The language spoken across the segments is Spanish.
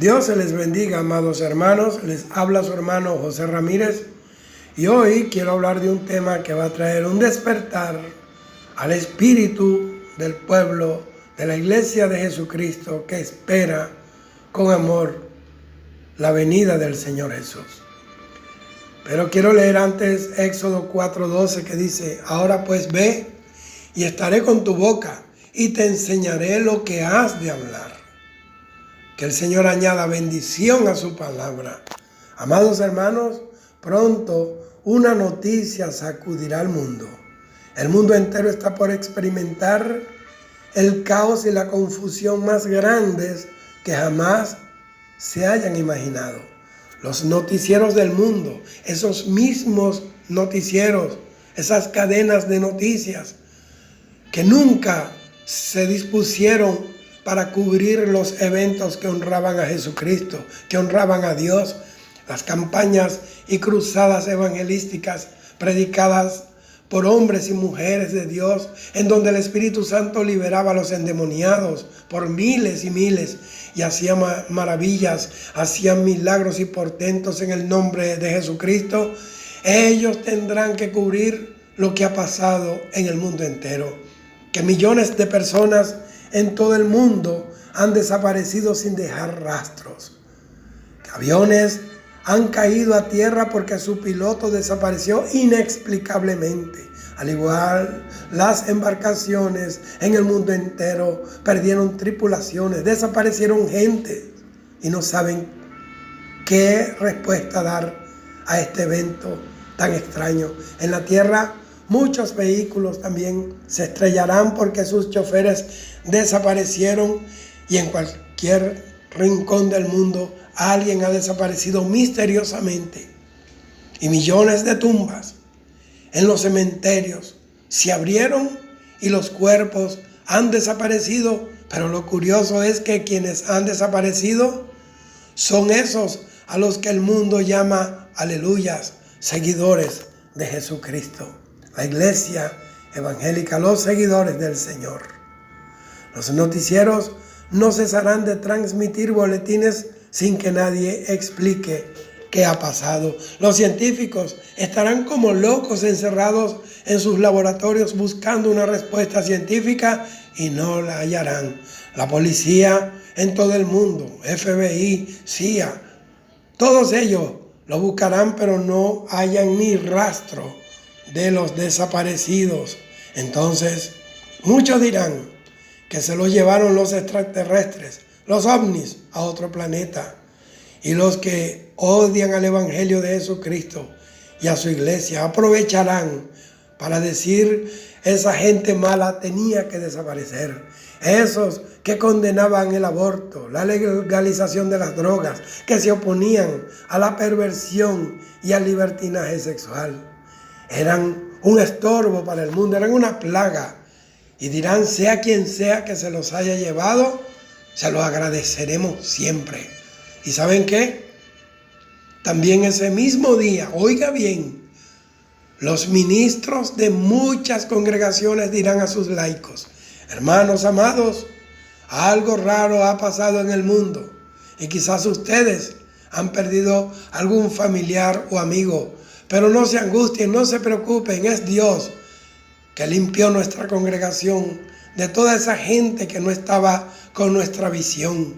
Dios se les bendiga, amados hermanos. Les habla su hermano José Ramírez. Y hoy quiero hablar de un tema que va a traer un despertar al espíritu del pueblo de la iglesia de Jesucristo que espera con amor la venida del Señor Jesús. Pero quiero leer antes Éxodo 4:12 que dice: ahora pues ve y estaré con tu boca y te enseñaré lo que has de hablar. Que el Señor añada bendición a su palabra. Amados hermanos, pronto una noticia sacudirá al mundo. El mundo entero está por experimentar el caos y la confusión más grandes que jamás se hayan imaginado. Los noticieros del mundo, esos mismos noticieros, esas cadenas de noticias que nunca se dispusieron para cubrir los eventos que honraban a Jesucristo, que honraban a Dios, las campañas y cruzadas evangelísticas predicadas por hombres y mujeres de Dios, en donde el Espíritu Santo liberaba a los endemoniados por miles y miles, y hacía maravillas, hacían milagros y portentos en el nombre de Jesucristo. Ellos tendrán que cubrir lo que ha pasado en el mundo entero, que millones de personas en todo el mundo han desaparecido sin dejar rastros, que aviones han caído a tierra porque su piloto desapareció inexplicablemente. Al igual, las embarcaciones en el mundo entero perdieron tripulaciones, desaparecieron gente y no saben qué respuesta dar a este evento tan extraño. En la tierra, muchos vehículos también se estrellarán porque sus choferes desaparecieron, y en cualquier rincón del mundo alguien ha desaparecido misteriosamente. Y millones de tumbas en los cementerios se abrieron y los cuerpos han desaparecido. Pero lo curioso es que quienes han desaparecido son esos a los que el mundo llama, aleluyas, seguidores de Jesucristo. La iglesia evangélica, los seguidores del Señor. Los noticieros no cesarán de transmitir boletines sin que nadie explique qué ha pasado. Los científicos estarán como locos encerrados en sus laboratorios buscando una respuesta científica y no la hallarán. La policía en todo el mundo, FBI, CIA, todos ellos lo buscarán, pero no hallan ni rastro de los desaparecidos. Entonces, muchos dirán que se los llevaron los extraterrestres, los ovnis, a otro planeta. Y los que odian al Evangelio de Jesucristo y a su iglesia aprovecharán para decir: esa gente mala tenía que desaparecer. Esos que condenaban el aborto, la legalización de las drogas, que se oponían a la perversión y al libertinaje sexual, eran un estorbo para el mundo, eran una plaga. Y dirán: sea quien sea que se los haya llevado, se los agradeceremos siempre. ¿Y saben qué? También ese mismo día, oiga bien, los ministros de muchas congregaciones dirán a sus laicos: hermanos amados, algo raro ha pasado en el mundo, y quizás ustedes han perdido algún familiar o amigo, pero no se angustien, no se preocupen, es Dios que limpió nuestra congregación de toda esa gente que no estaba con nuestra visión.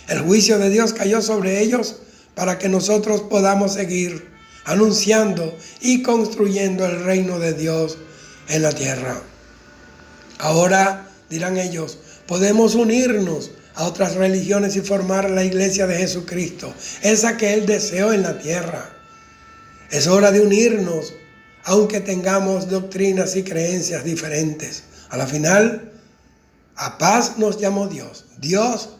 El juicio de Dios cayó sobre ellos para que nosotros podamos seguir anunciando y construyendo el reino de Dios en la tierra. Ahora, dirán ellos, podemos unirnos a otras religiones y formar la iglesia de Jesucristo, esa que Él deseó en la tierra. Es hora de unirnos, aunque tengamos doctrinas y creencias diferentes. A la final, a paz nos llamó Dios. Dios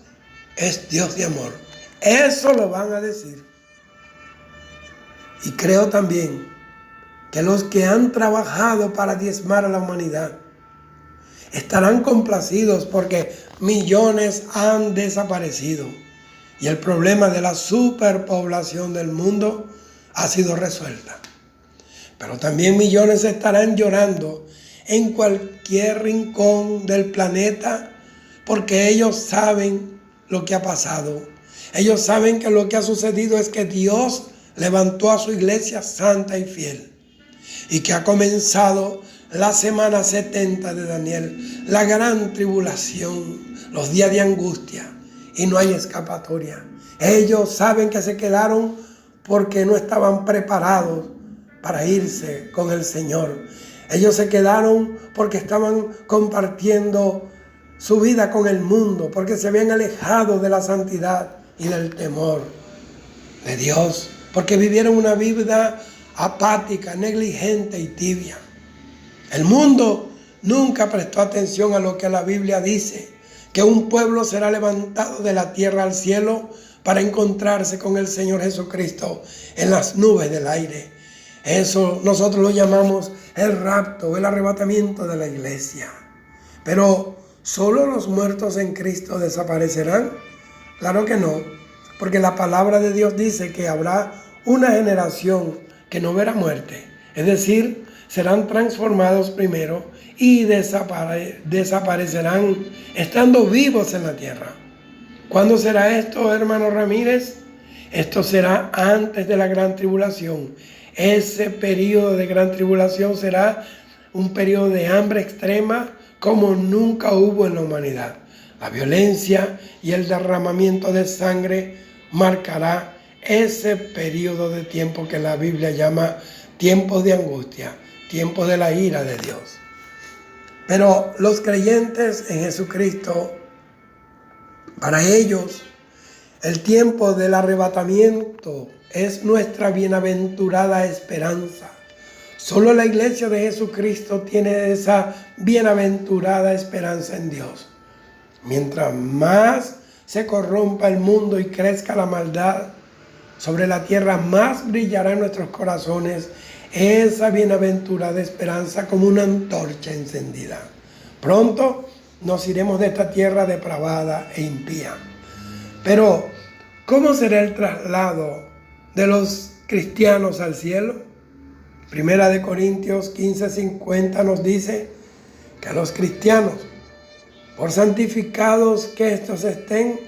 es Dios de amor. Eso lo van a decir. Y creo también que los que han trabajado para diezmar a la humanidad estarán complacidos porque millones han desaparecido. Y el problema de la superpoblación del mundo ha sido resuelta. Pero también millones estarán llorando en cualquier rincón del planeta porque ellos saben lo que ha pasado. Ellos saben que lo que ha sucedido es que Dios levantó a su iglesia santa y fiel y que ha comenzado la semana 70 de Daniel, la gran tribulación, los días de angustia, y no hay escapatoria. Ellos saben que se quedaron porque no estaban preparados para irse con el Señor. Ellos se quedaron porque estaban compartiendo su vida con el mundo, porque se habían alejado de la santidad y del temor de Dios, porque vivieron una vida apática, negligente y tibia. El mundo nunca prestó atención a lo que la Biblia dice, que un pueblo será levantado de la tierra al cielo para encontrarse con el Señor Jesucristo en las nubes del aire. Eso nosotros lo llamamos el rapto, el arrebatamiento de la iglesia. Pero ¿solo los muertos en Cristo desaparecerán? Claro que no, porque la palabra de Dios dice que habrá una generación que no verá muerte. Es decir, serán transformados primero y desaparecerán estando vivos en la tierra. ¿Cuándo será esto, hermano Ramírez? Esto será antes de la gran tribulación. Ese periodo de gran tribulación será un periodo de hambre extrema como nunca hubo en la humanidad. La violencia y el derramamiento de sangre marcará ese periodo de tiempo que la Biblia llama tiempos de angustia, tiempo de la ira de Dios. Pero los creyentes en Jesucristo, para ellos, el tiempo del arrebatamiento es nuestra bienaventurada esperanza. Solo la iglesia de Jesucristo tiene esa bienaventurada esperanza en Dios. Mientras más se corrompa el mundo y crezca la maldad sobre la tierra, más brillará en nuestros corazones esa bienaventurada esperanza como una antorcha encendida. Pronto nos iremos de esta tierra depravada e impía. Pero, ¿cómo será el traslado de los cristianos al cielo? Primera de Corintios 15:50 nos dice que a los cristianos, por santificados que estos estén,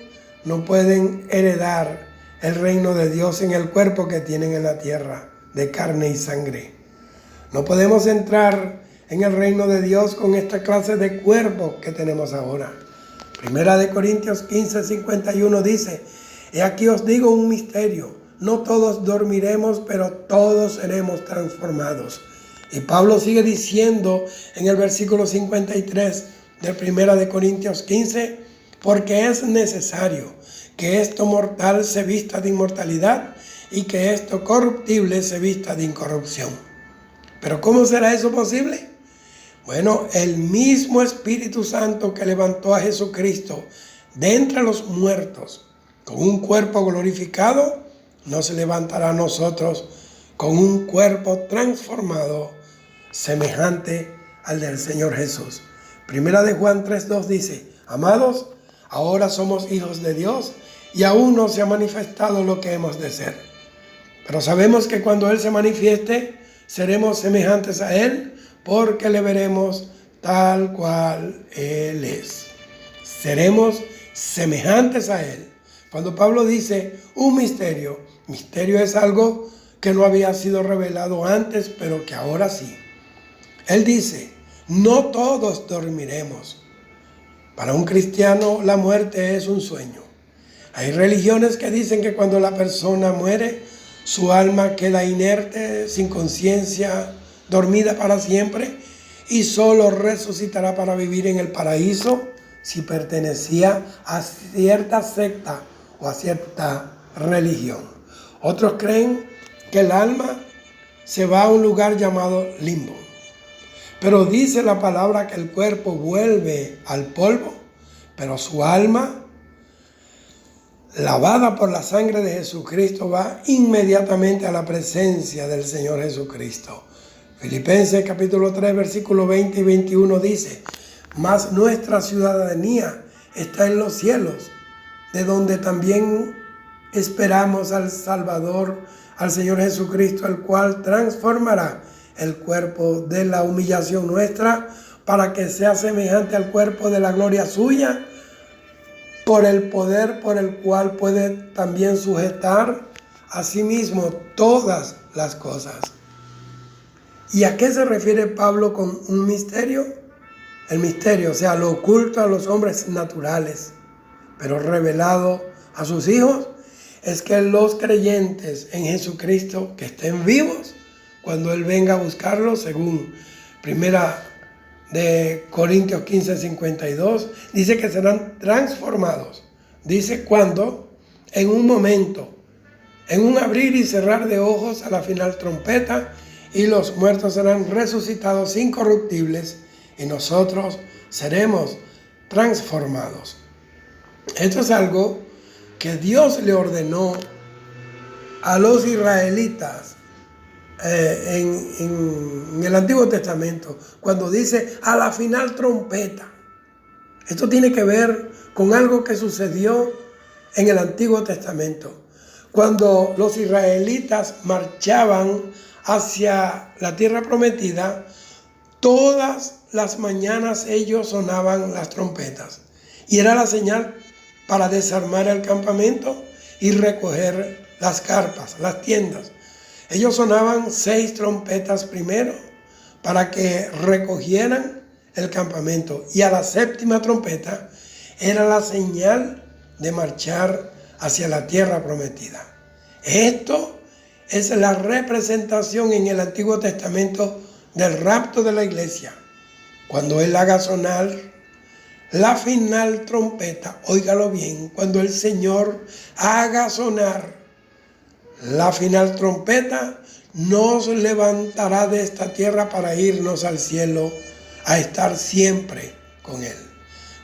no pueden heredar el reino de Dios en el cuerpo que tienen en la tierra, de carne y sangre. No podemos entrar en el reino de Dios con esta clase de cuerpo que tenemos ahora. Primera de Corintios 15:51 dice: y aquí os digo un misterio, no todos dormiremos, pero todos seremos transformados. Y Pablo sigue diciendo en el versículo 53 de Primera de Corintios 15, porque es necesario que esto mortal se vista de inmortalidad y que esto corruptible se vista de incorrupción. ¿Pero cómo será eso posible? Bueno, el mismo Espíritu Santo que levantó a Jesucristo de entre los muertos con un cuerpo glorificado, nos levantará a nosotros con un cuerpo transformado semejante al del Señor Jesús. Primera de Juan 3:2 dice: amados, ahora somos hijos de Dios y aún no se ha manifestado lo que hemos de ser. Pero sabemos que cuando Él se manifieste, seremos semejantes a Él, porque le veremos tal cual Él es. Seremos semejantes a Él. Cuando Pablo dice un misterio, misterio es algo que no había sido revelado antes, pero que ahora sí. Él dice: no todos dormiremos. Para un cristiano la muerte es un sueño. Hay religiones que dicen que cuando la persona muere, su alma queda inerte, sin conciencia, dormida para siempre, y solo resucitará para vivir en el paraíso si pertenecía a cierta secta o a cierta religión. Otros creen que el alma se va a un lugar llamado limbo. Pero dice la palabra que el cuerpo vuelve al polvo, pero su alma, lavada por la sangre de Jesucristo, va inmediatamente a la presencia del Señor Jesucristo. Filipenses capítulo 3, versículo 20 y 21 dice: mas nuestra ciudadanía está en los cielos, de donde también esperamos al Salvador, al Señor Jesucristo, el cual transformará el cuerpo de la humillación nuestra para que sea semejante al cuerpo de la gloria suya, por el poder por el cual puede también sujetar a sí mismo todas las cosas. ¿Y a qué se refiere Pablo con un misterio? El misterio, o sea, lo oculto a los hombres naturales, pero revelado a sus hijos, es que los creyentes en Jesucristo que estén vivos, cuando Él venga a buscarlos, según Primera de Corintios 15:52, dice que serán transformados. Dice cuando, en un momento, en un abrir y cerrar de ojos a la final trompeta, y los muertos serán resucitados incorruptibles, y nosotros seremos transformados. Esto es algo que Dios le ordenó a los israelitas en el Antiguo Testamento, cuando dice a la final trompeta. Esto tiene que ver con algo que sucedió en el Antiguo Testamento. Cuando los israelitas marchaban hacia la tierra prometida, todas las mañanas ellos sonaban las trompetas. Y era la señal para desarmar el campamento y recoger las carpas, las tiendas. Ellos sonaban 6 trompetas primero para que recogieran el campamento. Y a la 7ª trompeta era la señal de marchar hacia la tierra prometida. Esto es la representación en el Antiguo Testamento del rapto de la iglesia. Cuando Él haga sonar la final trompeta, óigalo bien, cuando el Señor haga sonar la final trompeta, nos levantará de esta tierra para irnos al cielo a estar siempre con Él.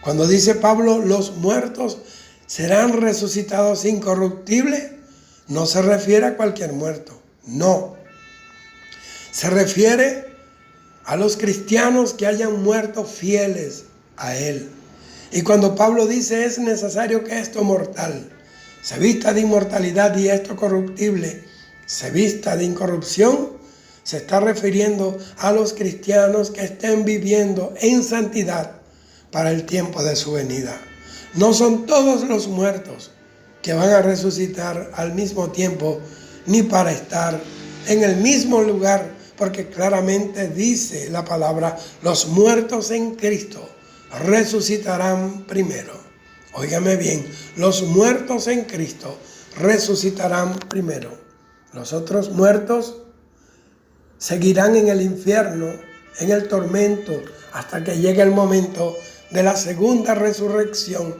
Cuando dice Pablo, los muertos serán resucitados incorruptibles, no se refiere a cualquier muerto, no. Se refiere a los cristianos que hayan muerto fieles a Él. Y cuando Pablo dice es necesario que esto mortal se vista de inmortalidad y esto corruptible se vista de incorrupción, se está refiriendo a los cristianos que estén viviendo en santidad para el tiempo de su venida. No son todos los muertos que van a resucitar al mismo tiempo, ni para estar en el mismo lugar, porque claramente dice la palabra, los muertos en Cristo resucitarán primero. Óigame bien, los muertos en Cristo resucitarán primero. Los otros muertos seguirán en el infierno, en el tormento, hasta que llegue el momento de la segunda resurrección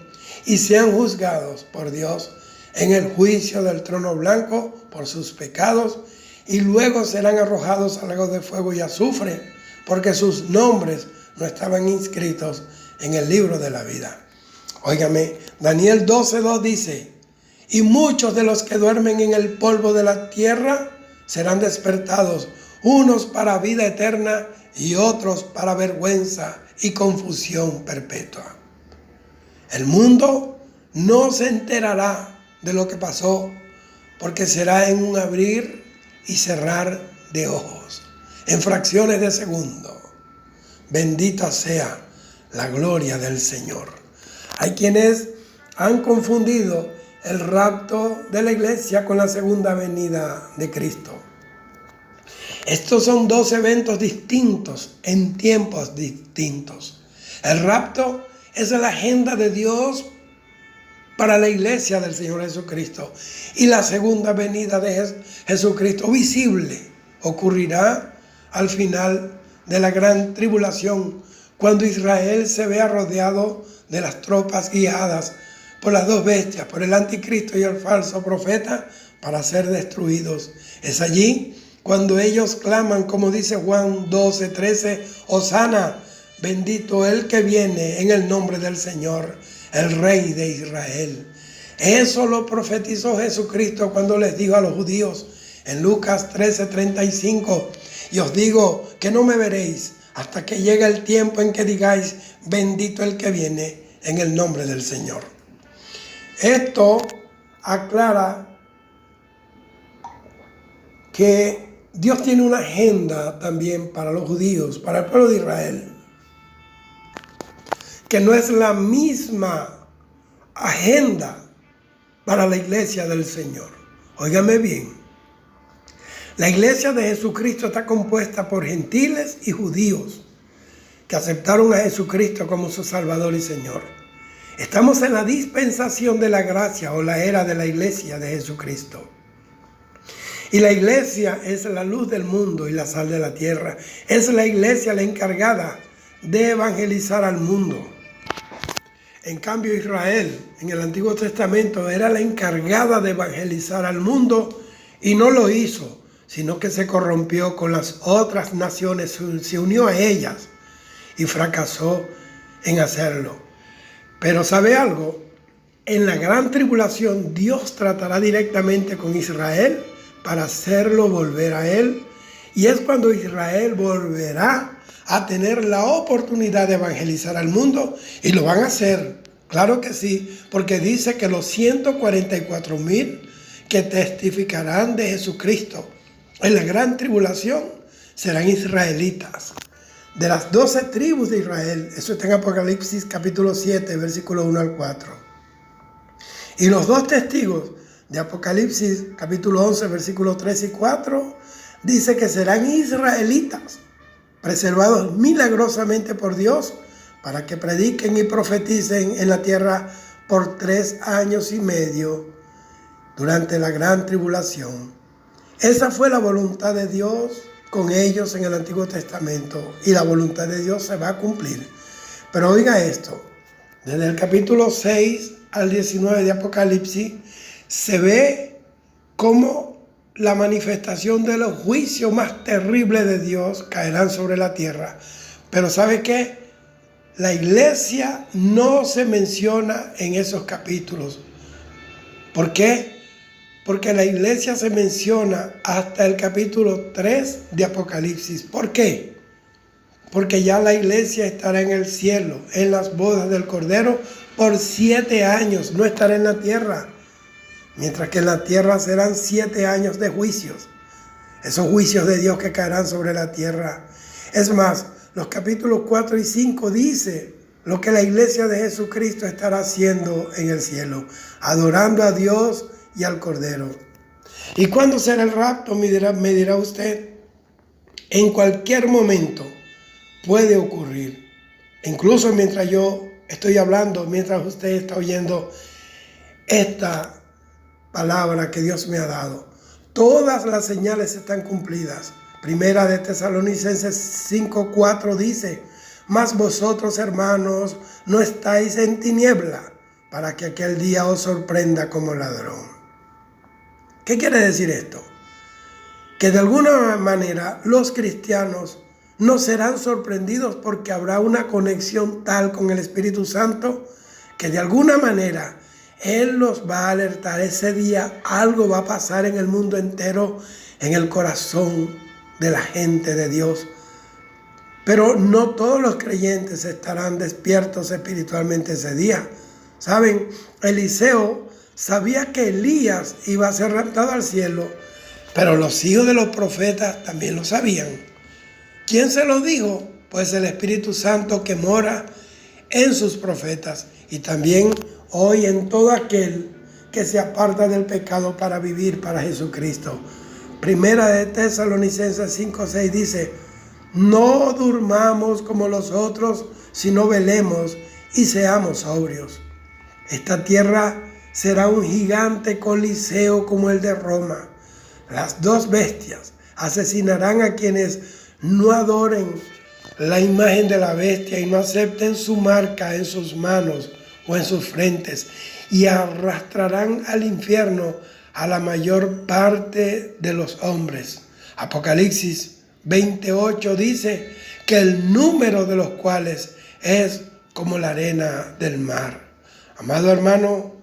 y sean juzgados por Dios en el juicio del trono blanco por sus pecados, y luego serán arrojados al lago de fuego y azufre, porque sus nombres no estaban inscritos en el libro de la vida. Óigame, Daniel 12:2 dice, y muchos de los que duermen en el polvo de la tierra serán despertados, unos para vida eterna y otros para vergüenza y confusión perpetua. El mundo no se enterará de lo que pasó, porque será en un abrir y cerrar de ojos, en fracciones de segundo. Bendita sea la gloria del Señor. Hay quienes han confundido el rapto de la iglesia con la segunda venida de Cristo. Estos son 2 eventos distintos en tiempos distintos. El rapto es la agenda de Dios para la iglesia del Señor Jesucristo. Y la segunda venida de Jesucristo visible ocurrirá al final de la gran tribulación, cuando Israel se vea rodeado de las tropas guiadas por las 2 bestias, por el anticristo y el falso profeta, para ser destruidos. Es allí cuando ellos claman, como dice Juan 12:13, Hosana, bendito el que viene en el nombre del Señor, el Rey de Israel. Eso lo profetizó Jesucristo cuando les dijo a los judíos en Lucas 13:35, y os digo que no me veréis hasta que llegue el tiempo en que digáis, bendito el que viene en el nombre del Señor. Esto aclara que Dios tiene una agenda también para los judíos, para el pueblo de Israel, que no es la misma agenda para la iglesia del Señor. Óigame bien, la iglesia de Jesucristo está compuesta por gentiles y judíos que aceptaron a Jesucristo como su Salvador y Señor. Estamos en la dispensación de la gracia o la era de la iglesia de Jesucristo. Y la iglesia es la luz del mundo y la sal de la tierra. Es la iglesia la encargada de evangelizar al mundo. En cambio, Israel en el Antiguo Testamento era la encargada de evangelizar al mundo y no lo hizo, sino que se corrompió con las otras naciones, se unió a ellas y fracasó en hacerlo. Pero ¿sabe algo? En la gran tribulación Dios tratará directamente con Israel para hacerlo volver a Él. Y es cuando Israel volverá a tener la oportunidad de evangelizar al mundo. Y lo van a hacer, claro que sí, porque dice que los 144,000 que testificarán de Jesucristo en la gran tribulación serán israelitas. De las 12 tribus de Israel, eso está en Apocalipsis capítulo 7, versículo 1 al 4. Y los 2 testigos de Apocalipsis capítulo 11, versículos 3 y 4, dice que serán israelitas, preservados milagrosamente por Dios, para que prediquen y profeticen en la tierra por 3 años y medio durante la gran tribulación. Esa fue la voluntad de Dios con ellos en el Antiguo Testamento, y la voluntad de Dios se va a cumplir. Pero oiga esto, desde el capítulo 6 al 19 de Apocalipsis, se ve cómo la manifestación de los juicios más terribles de Dios caerán sobre la tierra. Pero ¿sabe qué? La iglesia no se menciona en esos capítulos. ¿Por qué? Porque la iglesia se menciona hasta el capítulo 3 de Apocalipsis. ¿Por qué? Porque ya la iglesia estará en el cielo, en las bodas del Cordero, por 7 años, no estará en la tierra. Mientras que en la tierra serán 7 años de juicios. Esos juicios de Dios que caerán sobre la tierra. Es más, los capítulos 4 y 5 dice lo que la iglesia de Jesucristo estará haciendo en el cielo, adorando a Dios y al Cordero. ¿Y cuándo será el rapto? Me dirá usted. En cualquier momento puede ocurrir. Incluso mientras yo estoy hablando, mientras usted está oyendo esta palabra que Dios me ha dado. Todas las señales están cumplidas. Primera de Tesalonicenses 5:4 dice: mas vosotros, hermanos, no estáis en tiniebla, para que aquel día os sorprenda como ladrón. ¿Qué quiere decir esto? Que de alguna manera los cristianos no serán sorprendidos, porque habrá una conexión tal con el Espíritu Santo que de alguna manera Él los va a alertar. Ese día algo va a pasar en el mundo entero, en el corazón de la gente de Dios. Pero no todos los creyentes estarán despiertos espiritualmente ese día. ¿Saben? Eliseo sabía que Elías iba a ser raptado al cielo, pero los hijos de los profetas también lo sabían. ¿Quién se lo dijo? Pues el Espíritu Santo que mora en sus profetas, y también hoy en todo aquel que se aparta del pecado para vivir para Jesucristo. Primera de Tesalonicenses 5:6 dice: no durmamos como los otros, sino velemos y seamos sobrios. Esta tierra será un gigante coliseo como el de Roma. Las 2 bestias asesinarán a quienes no adoren la imagen de la bestia y no acepten su marca en sus manos o en sus frentes, y arrastrarán al infierno a la mayor parte de los hombres. Apocalipsis 28 dice que el número de los cuales es como la arena del mar. Amado hermano,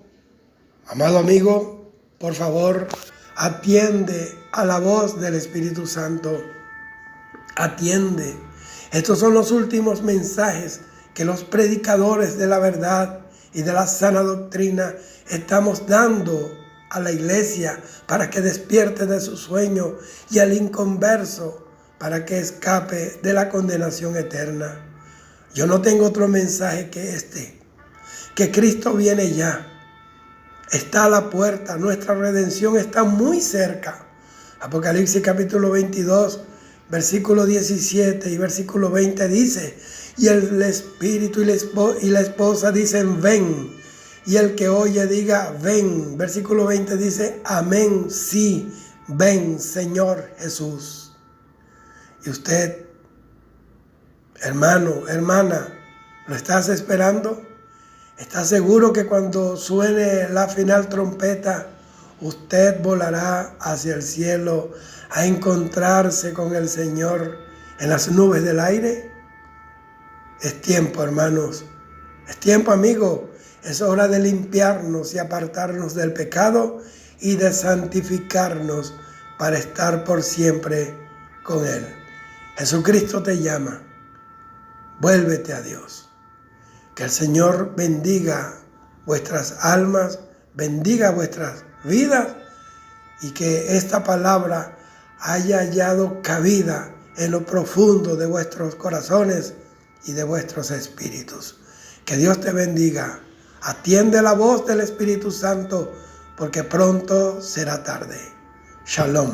amado amigo, por favor, atiende a la voz del Espíritu Santo. Atiende. Estos son los últimos mensajes que los predicadores de la verdad y de la sana doctrina estamos dando a la iglesia para que despierte de su sueño, y al inconverso para que escape de la condenación eterna. Yo no tengo otro mensaje que este, que Cristo viene ya. Está a la puerta, nuestra redención está muy cerca. Apocalipsis capítulo 22, versículo 17 y versículo 20 dice: y el Espíritu y la esposa dicen: ven. Y el que oye diga: ven. Versículo 20 dice: amén, sí, ven, Señor Jesús. Y usted, hermano, hermana, ¿lo estás esperando? ¿Estás seguro que cuando suene la final trompeta, usted volará hacia el cielo a encontrarse con el Señor en las nubes del aire? Es tiempo, hermanos. Es tiempo, amigo. Es hora de limpiarnos y apartarnos del pecado y de santificarnos para estar por siempre con Él. Jesucristo te llama. Vuélvete a Dios. Que el Señor bendiga vuestras almas, bendiga vuestras vidas, y que esta palabra haya hallado cabida en lo profundo de vuestros corazones y de vuestros espíritus. Que Dios te bendiga. Atiende la voz del Espíritu Santo, porque pronto será tarde. Shalom.